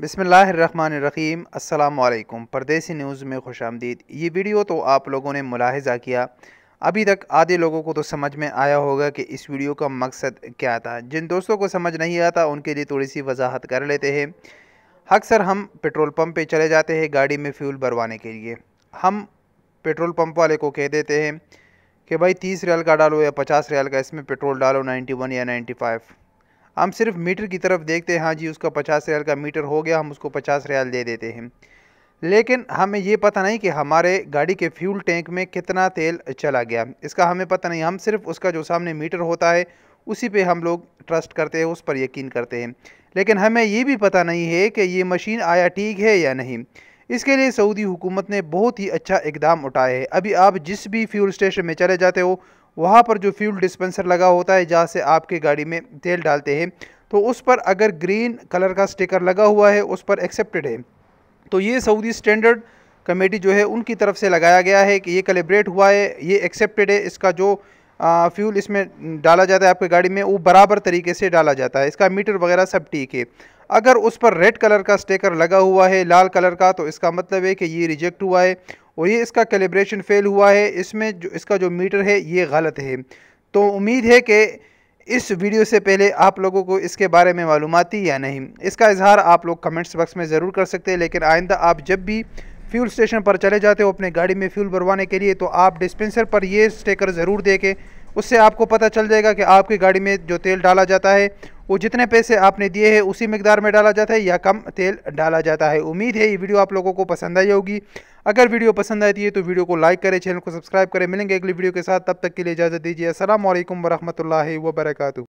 बिस्मिल्लाहिर्रहमानिर्रहीम अस्सलाम वालेकुम। परदेसी न्यूज़ में खुश आमदीद। ये वीडियो तो आप लोगों ने मुलाहिज़ा किया, अभी तक आधे लोगों को तो समझ में आया होगा कि इस वीडियो का मकसद क्या था। जिन दोस्तों को समझ नहीं आता उनके लिए थोड़ी सी वजाहत कर लेते हैं। अक्सर हम पेट्रोल पंप पे चले जाते हैं गाड़ी में फ्यूल भरवाने के लिए। हम पेट्रोल पंप वाले को कह देते हैं कि भाई 30 रियाल का डालो या 50 रियाल का इसमें पेट्रोल डालो, 91 या 95। हम सिर्फ मीटर की तरफ देखते हैं, हाँ जी उसका 50 रियाल का मीटर हो गया, हम उसको 50 रियाल दे देते हैं। लेकिन हमें ये पता नहीं कि हमारे गाड़ी के फ्यूल टैंक में कितना तेल चला गया, इसका हमें पता नहीं। हम सिर्फ उसका जो सामने मीटर होता है उसी पे हम लोग ट्रस्ट करते हैं, उस पर यकीन करते हैं। लेकिन हमें ये भी पता नहीं है कि ये मशीन आया ठीक है या नहीं। इसके लिए सऊदी हुकूमत ने बहुत ही अच्छा इकदाम उठाया है। अभी आप जिस भी फ्यूल स्टेशन में चले जाते हो वहाँ पर जो फ्यूल डिस्पेंसर लगा होता है जहाँ से आपके गाड़ी में तेल डालते हैं, तो उस पर अगर ग्रीन कलर का स्टिकर लगा हुआ है उस पर एक्सेप्टेड है। तो ये सऊदी स्टैंडर्ड कमेटी जो है उनकी तरफ से लगाया गया है कि ये कैलिब्रेट हुआ है, ये एक्सेप्टेड है। इसका जो फ्यूल इसमें डाला जाता है आपकी गाड़ी में वो बराबर तरीके से डाला जाता है, इसका मीटर वगैरह सब ठीक है। अगर उस पर रेड कलर का स्टिकर लगा हुआ है लाल कलर का, तो इसका मतलब है कि ये रिजेक्ट हुआ है और ये इसका कैलिब्रेशन फेल हुआ है, इसमें जो इसका जो मीटर है ये गलत है। तो उम्मीद है कि इस वीडियो से पहले आप लोगों को इसके बारे में मालूमात थी या नहीं। इसका इजहार आप लोग कमेंट्स बॉक्स में ज़रूर कर सकते हैं। लेकिन आइंदा आप जब भी फ्यूल स्टेशन पर चले जाते हो अपने गाड़ी में फ्यूल भरवाने के लिए, तो आप डिस्पेंसर पर ये स्टिकर ज़रूर देके, उससे आपको पता चल जाएगा कि आपकी गाड़ी में जो तेल डाला जाता है वो जितने पैसे आपने दिए हैं उसी मिकदार में डाला जाता है या कम तेल डाला जाता है। उम्मीद है ये वीडियो आप लोगों को पसंद आई होगी। अगर वीडियो पसंद आती है तो वीडियो को लाइक करें, चैनल को सब्सक्राइब करें। मिलेंगे अगली वीडियो के साथ, तब तक के लिए इजाज़त दीजिए। अस्सलाम वालेकुम वरहमतुल्लाहि वबरकातुहू।